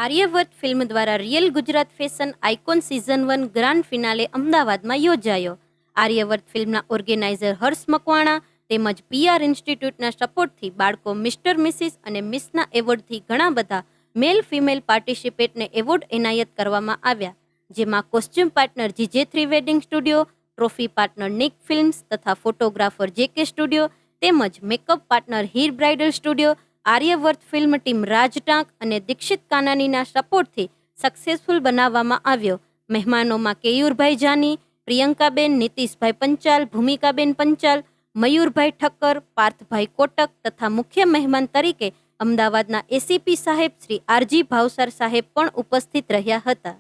Aryavarta film દ્વારા real Gujarat fashion icon season 1 grand finale અમદાવાદમાં યોજાયો. આર્યવર્ત ફિલ્મના ઓર્ગેનાઇઝર હર્ષ મકવાણા તેમજ પીઆર ઇન્સ્ટિટ્યૂટના સપોર્ટથી બાળકો મિસ્ટર મિસિસ અને મિસના એવોર્ડથી ઘણા બધા મેલ ફિમેલ પાર્ટિસિપેટને એવોર્ડ એનાયત કરવામાં આવ્યા, જેમાં કોસ્ચ્યુમ પાર્ટનર જીજે3 wedding studio, trophy partner Nick films તથા ફોટોગ્રાફર જેકે સ્ટુડિયો તેમજ makeup partner Heer bridal studio, Aryavart film team Rajtank અને દીક્ષિત કાનાનીના સપોર્ટથી સક્સેસફુલ બનાવવામાં આવ્યો. મહેમાનોમાં કેયુરભાઈ જાની, પ્રિયંકાબેન, નીતિશભાઈ પંચાલ, ભૂમિકાબેન પંચાલ, મયુરભાઈ ઠક્કર, પાર્થભાઈ કોટક તથા મુખ્ય મહેમાન તરીકે અમદાવાદના એસીપી સાહેબ શ્રી આરજી ભાવસાર સાહેબ પણ ઉપસ્થિત રહ્યા હતા.